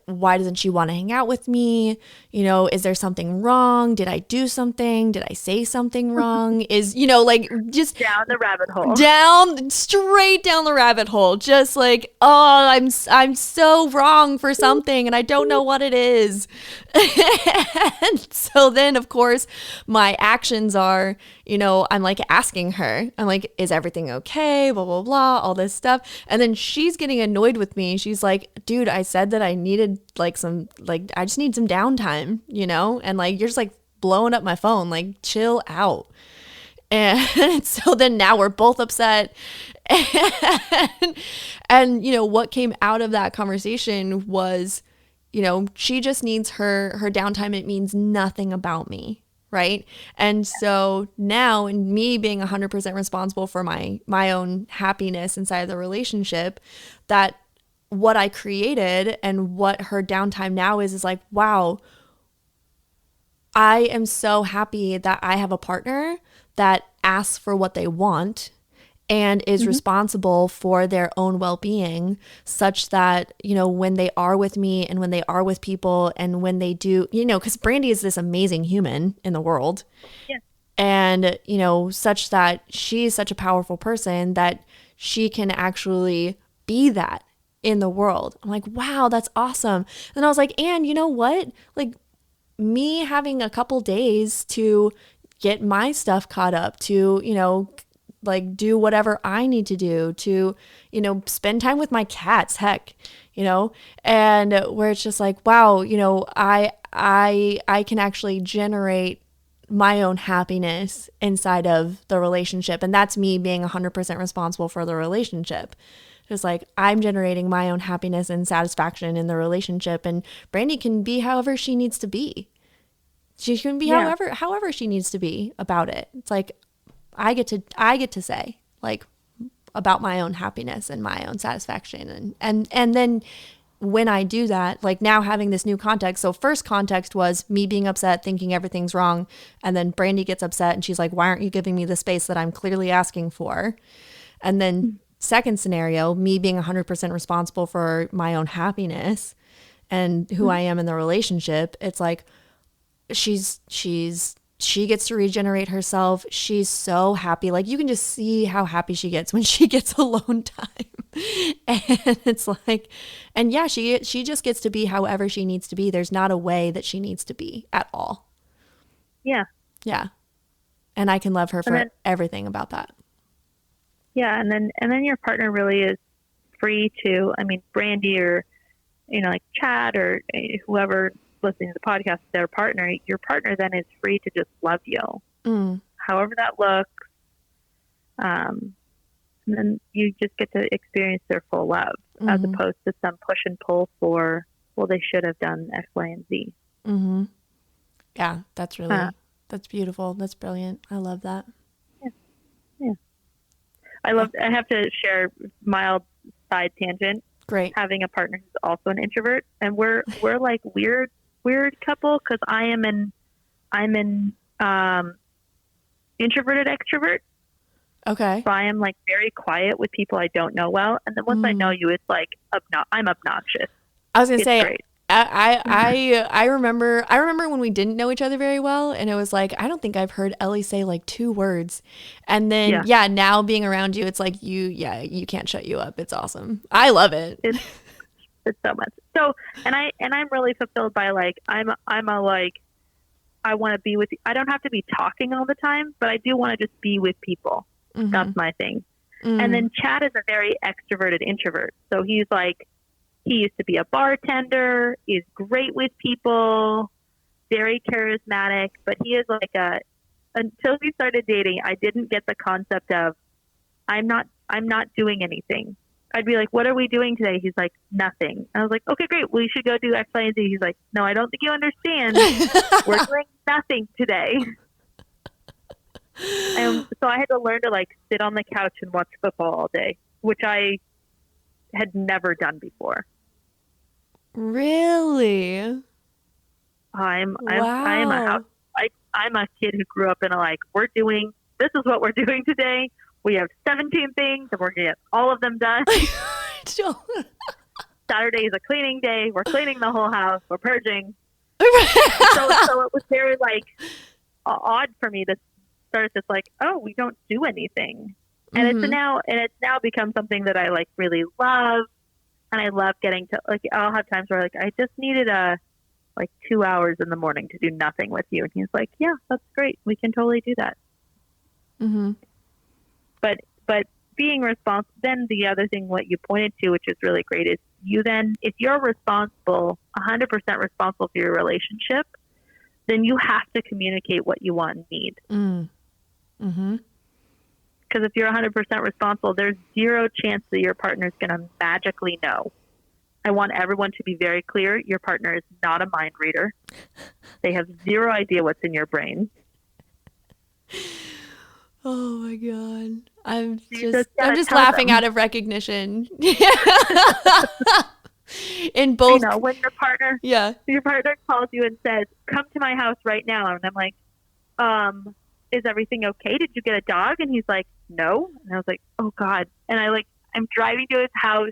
why doesn't she want to hang out with me? Is there something wrong? Did I do something? Did I say something wrong? Like, just Down the rabbit hole. straight down the rabbit hole. Just like, oh, I'm so wrong for something and I don't know what it is. And so then, of course, my actions are, I'm like asking her, I'm like, is everything okay? Blah, blah, blah, all this stuff. And then she's getting annoyed with me. She's like, dude, I said that I needed like I just need some downtime, and like, you're just like blowing up my phone, like, chill out. And so then now we're both upset. And what came out of that conversation was, she just needs her downtime. It means nothing about me, right? And so now, in me being 100% responsible for my own happiness inside of the relationship, that what I created and what her downtime now is like, wow, I am so happy that I have a partner that asks for what they want and is Mm-hmm. responsible for their own well-being, such that, when they are with me and when they are with people and when they do, because Brandy is this amazing human in the world. Yeah. And, such that she's such a powerful person that she can actually be that in the world. I'm like, wow, that's awesome. And I was like, and you know what? Like, me having a couple days to get my stuff caught up, to, like, do whatever I need to do, to, spend time with my cats, heck, and where it's just like, wow, I can actually generate my own happiness inside of the relationship. And that's me being 100% responsible for the relationship. Just like, I'm generating my own happiness and satisfaction in the relationship, and Brandy can be however she needs to be. She can be Yeah. however she needs to be about it. It's like, I get to say, like, about my own happiness and my own satisfaction, and then when I do that, like, now having this new context. So first context was me being upset, thinking everything's wrong, and then Brandy gets upset and she's like, why aren't you giving me the space that I'm clearly asking for? And then second scenario, me being 100% responsible for my own happiness and who Mm-hmm. I am in the relationship. It's like, she gets to regenerate herself. She's so happy. Like, you can just see how happy she gets when she gets alone time. And it's like, and yeah, she just gets to be however she needs to be. There's not a way that she needs to be at all. Yeah. Yeah. And I can love her And for then, everything about that. yeah. And then your partner really is free to, I mean, Brandy or, like Chad or whoever listening to the podcast, their partner, your partner then is free to just love you. However that looks. And then you just get to experience their full love as opposed to some push and pull for, well, they should have done X, Y, and Z. Yeah, that's that's beautiful. That's brilliant. I love that. Yeah. I have to share mild side tangent. Great. Having a partner who's also an introvert, and we're like weird couple because I'm an introverted extrovert. Okay. So I am like very quiet with people I don't know well, and then once I know you, it's like I'm obnoxious. I was gonna say, great. I remember when we didn't know each other very well, and it was like, I don't think I've heard Ellie say like 2 words, and then now being around you, it's like you can't shut you up. It's awesome. I love it. It's so much. So and I'm really fulfilled by like I'm a like I want to be with you. I don't have to be talking all the time, but I do want to just be with people. That's my thing. And then Chad is a very extroverted introvert, so he's like. He used to be a bartender, is great with people, very charismatic, but he is like until we started dating, I didn't get the concept of I'm not doing anything. I'd be like, what are we doing today? He's like, nothing. I was like, okay, great. We should go do X, Y, and Z. He's like, no, I don't think you understand. We're doing nothing today. And so I had to learn to like sit on the couch and watch football all day, which I had never done before. Really? I'm a kid who grew up in this is what we're doing today. We have 17 things and we're going to get all of them done. Saturday is a cleaning day. We're cleaning the whole house. We're purging. So it was very like odd for me to start this like, oh, we don't do anything. And it's now become something that I like really love. And I love getting to like, I'll have times where like, I just needed 2 hours in the morning to do nothing with you. And he's like, yeah, that's great. We can totally do that. But being responsible, then the other thing, what you pointed to, which is really great, is you then, if you're responsible, 100% responsible for your relationship, then you have to communicate what you want and need. Because if you're 100% responsible, there's zero chance that your partner is going to magically know. I want everyone to be very clear. Your partner is not a mind reader. They have zero idea what's in your brain. Oh my God. I'm just laughing out of recognition. In both. When your partner calls you and says, come to my house right now. And I'm like, is everything okay? Did you get a dog? And he's like, no. And I was like, oh God. And I'm driving to his house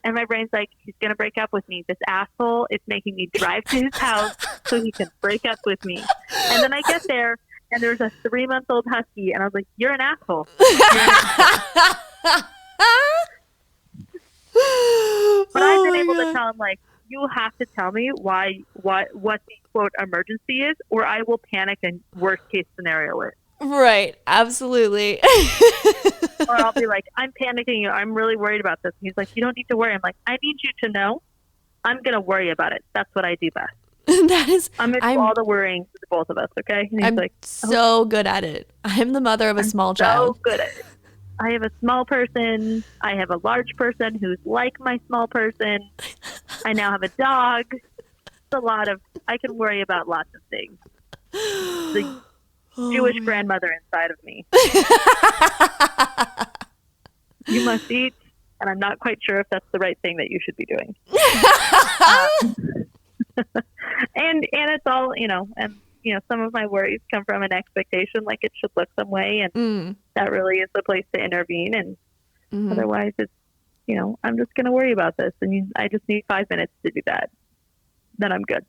and my brain's like, he's going to break up with me. This asshole is making me drive to his house so he can break up with me. And then I get there and there's a 3-month-old husky. And I was like, you're an asshole. But I've been able to tell him like, you have to tell me what the quote emergency is, or I will panic and worst case scenario it. Right. Absolutely. Or I'll be like, I'm panicking. I'm really worried about this. And he's like, you don't need to worry. I'm like, I need you to know I'm going to worry about it. That's what I do best. I'm going to do all the worrying for the both of us. Okay. And he's I'm like, so good at it. I'm the mother of a small child. So good at it. I have a small person. I have a large person who's like my small person. I now have a dog. It's I can worry about lots of things. The Jewish grandmother inside of me. You must eat, and I'm not quite sure if that's the right thing that you should be doing. And it's all, and some of my worries come from an expectation like it should look some way, and that really is the place to intervene. And otherwise, it's I'm just going to worry about this, and I just need 5 minutes to do that. Then I'm good.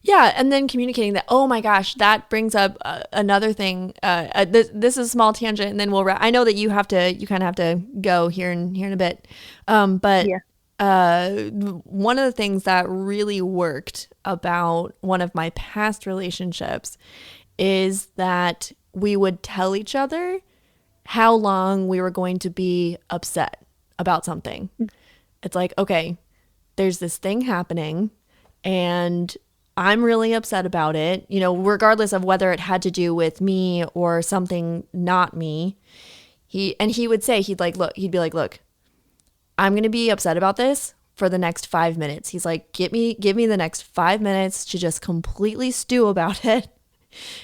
Yeah, and then communicating that. Oh my gosh, that brings up another thing. This is a small tangent, and then I know that you kind of have to go here in a bit. But Yeah. one of the things that really worked about one of my past relationships is that we would tell each other how long we were going to be upset about something. It's like, okay, there's this thing happening and I'm really upset about it, regardless of whether it had to do with me or something not me. He would say, he'd be like, look, I'm going to be upset about this for the next 5 minutes. He's like, give me the next 5 minutes to just completely stew about it.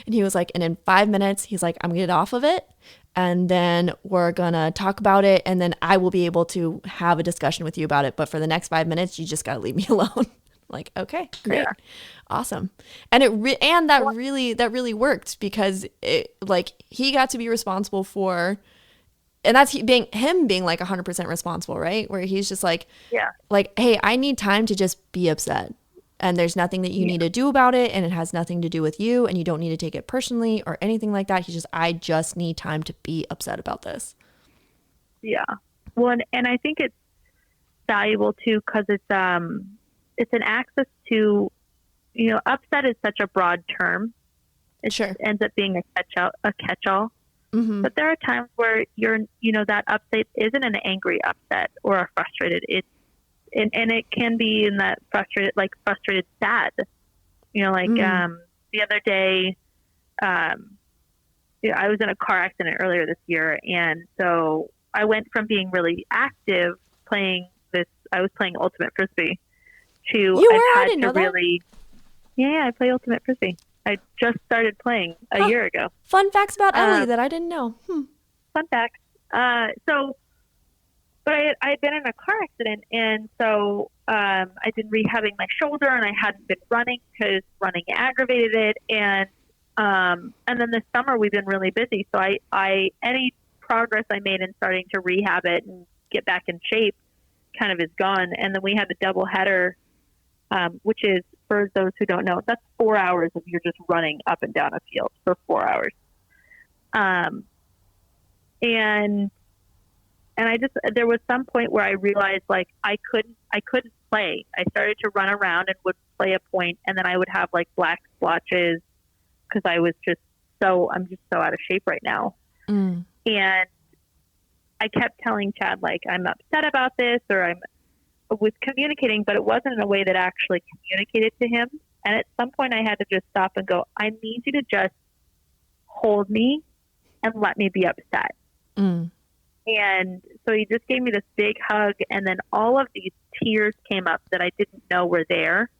And he was like, and in 5 minutes, he's like, I'm going to get off of it. And then we're going to talk about it. And then I will be able to have a discussion with you about it. But for the next 5 minutes, you just got to leave me alone. Like, okay, great. Yeah. Awesome. And that really worked because he got to be responsible for, and that's him being like 100% responsible, right? Where he's just Yeah. hey, I need time to just be upset. And there's nothing that you need to do about it, and it has nothing to do with you, and you don't need to take it personally or anything like that. I just need time to be upset about this. Yeah. Well, and I think it's valuable too because it's an access to, upset is such a broad term. It Sure. ends up being a catch-all. Mm-hmm. But there are times where that upset isn't an angry upset or a frustrated. And it can be in that frustrated sad. The other day, I was in a car accident earlier this year, and so I went from being really active I was playing ultimate frisbee to You were? I I've didn't had know to that. really, yeah, I play ultimate frisbee. I just started playing a Huh. year ago. Fun facts about Ellie Um, that I didn't know. Fun fact. But I had been in a car accident, and so I'd been rehabbing my shoulder, and I hadn't been running because running aggravated it. And then this summer we've been really busy, so I any progress I made in starting to rehab it and get back in shape kind of is gone. And then we had the double header, which is, for those who don't know, that's 4 hours of you're just running up and down a field for 4 hours. And there was some point where I realized I couldn't play. I started to run around and would play a point, and then I would have black splotches because I'm just so out of shape right now. Mm. And I kept telling Chad I'm upset about this, or I was communicating, but it wasn't in a way that actually communicated to him. And at some point I had to just stop and go, I need you to just hold me and let me be upset. Mm. And so he just gave me this big hug, and then all of these tears came up that I didn't know were there.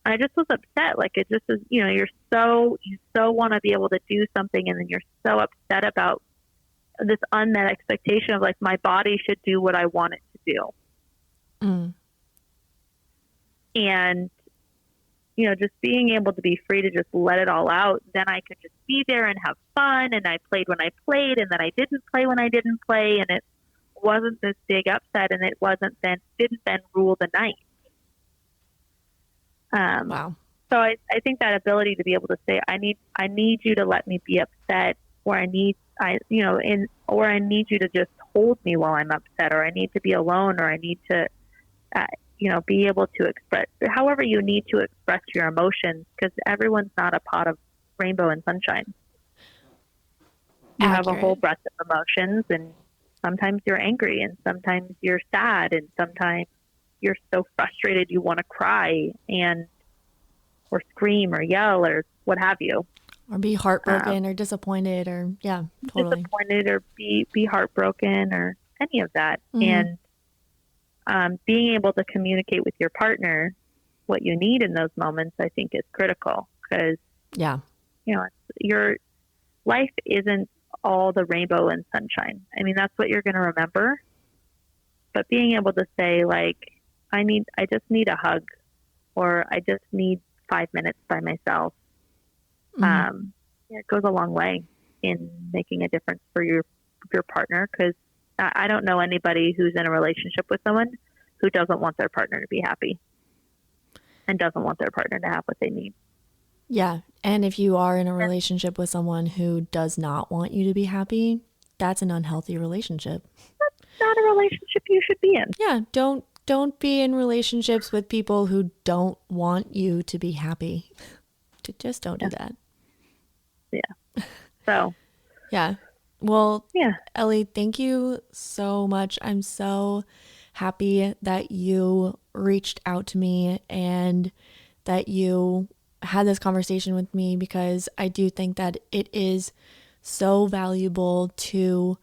I just was upset. It just is, you so want to be able to do something, and then you're so upset about this unmet expectation of my body should do what I want it to do. Mm. And, just being able to be free to just let it all out. Then I could just be there and have fun. And I played when I played, and then I didn't play when I didn't play. And it wasn't this big upset, and it didn't then rule the night. Wow. So I think that ability to be able to say, I need you to let me be upset, or I need you to just hold me while I'm upset, or I need to be alone, or I need to, be able to express however you need to express your emotions, because everyone's not a pot of rainbow and sunshine. You have a whole breadth of emotions, and sometimes you're angry, and sometimes you're sad, and sometimes you're so frustrated you want to cry or scream or yell or what have you. Or be heartbroken or disappointed or, yeah, totally. Disappointed or be heartbroken or any of that. Mm-hmm. And being able to communicate with your partner what you need in those moments, I think, is critical, because, yeah, your life isn't all the rainbow and sunshine. I mean, that's what you're going to remember. But being able to say, I just need a hug, or I just need 5 minutes by myself. Mm-hmm. It goes a long way in making a difference for your partner, because I don't know anybody who's in a relationship with someone who doesn't want their partner to be happy. and doesn't want their partner to have what they need. Yeah. And if you are in a relationship with someone who does not want you to be happy, that's an unhealthy relationship. That's not a relationship you should be in. Yeah. Don't be in relationships with people who don't want you to be happy. Just don't do that. Yeah. So. Yeah. Well, yeah. Ellie, thank you so much. I'm so happy that you reached out to me and that you had this conversation with me, because I do think that it is so valuable to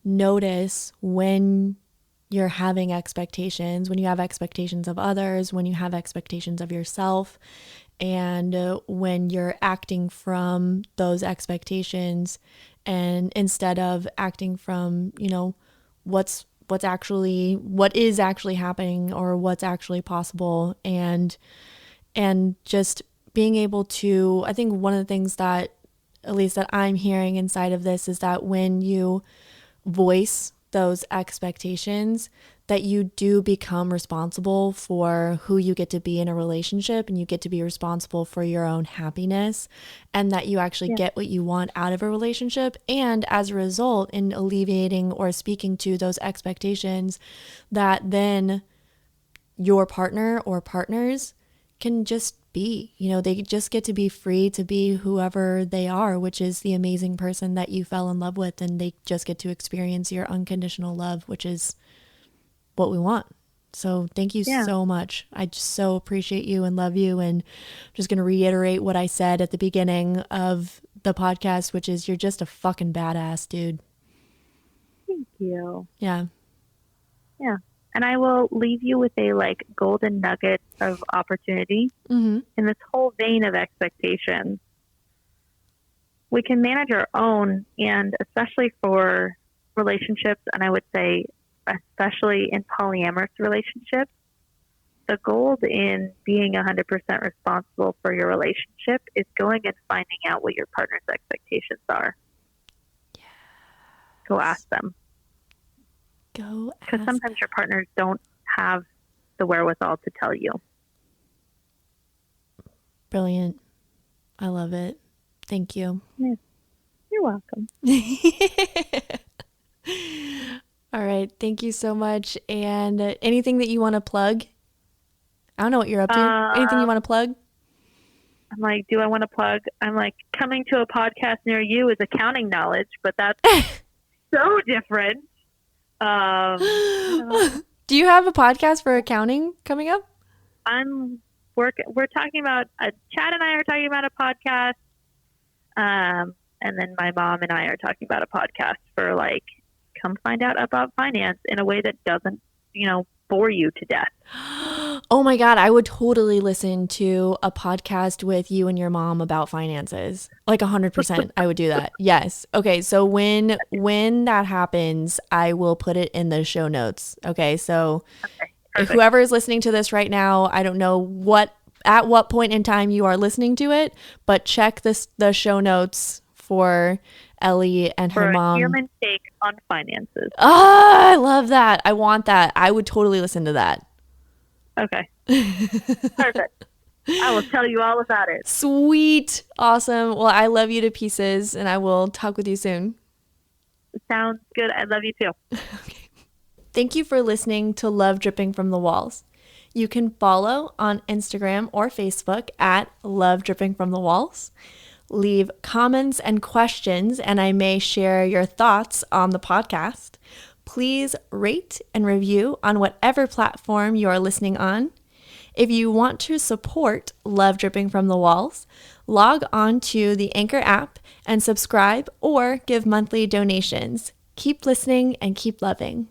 notice when you're having expectations, when you have expectations of others, when you have expectations of yourself, and when you're acting from those expectations, and instead of acting from, what is actually happening or what's actually possible, and just being able to, I think one of the things that, at least that I'm hearing inside of this, is that when you voice those expectations, that you do become responsible for who you get to be in a relationship, and you get to be responsible for your own happiness, and that you actually get what you want out of a relationship. And as a result, in alleviating or speaking to those expectations, that then your partner or partners can just be, they just get to be free to be whoever they are, which is the amazing person that you fell in love with, and they just get to experience your unconditional love, which is what we want. So thank you so much. I just so appreciate you and love you. And I'm just going to reiterate what I said at the beginning of the podcast, which is, you're just a fucking badass, dude. Thank you. Yeah. Yeah. And I will leave you with a golden nugget of opportunity in this whole vein of expectations. We can manage our own, and especially for relationships, and I would say especially in polyamorous relationships, the gold in being 100% responsible for your relationship is going and finding out what your partner's expectations are. Yeah. Go ask them. Because sometimes your partners don't have the wherewithal to tell you. Brilliant. I love it. Thank you. Yeah. You're welcome. All right. Thank you so much. And anything that you want to plug? I don't know what you're up to. Anything you want to plug? I'm like, do I want to plug? I'm like, coming to a podcast near you is accounting knowledge, but that's so different. Do you have a podcast for accounting coming up? We're talking about, Chad and I are talking about a podcast. And then my mom and I are talking about a podcast for come find out about finance in a way that doesn't, bore you to death. Oh my God, I would totally listen to a podcast with you and your mom about finances. 100%. I would do that. Yes. Okay. So when that happens, I will put it in the show notes. Okay. So whoever is listening to this right now, I don't know at what point in time you are listening to it, but check the show notes for Ellie and her mom. For a human take on finances. Oh, I love that. I want that. I would totally listen to that. Okay. Perfect. I will tell you all about it. Sweet. Awesome. Well, I love you to pieces, and I will talk with you soon. Sounds good. I love you too. Okay. Thank you for listening to Love Dripping from the Walls. You can follow on Instagram or Facebook at Love Dripping from the Walls. Leave comments and questions, and I may share your thoughts on the podcast. Please rate and review on whatever platform you are listening on. If you want to support Love Dripping from the Walls, log on to the Anchor app and subscribe or give monthly donations. Keep listening and keep loving.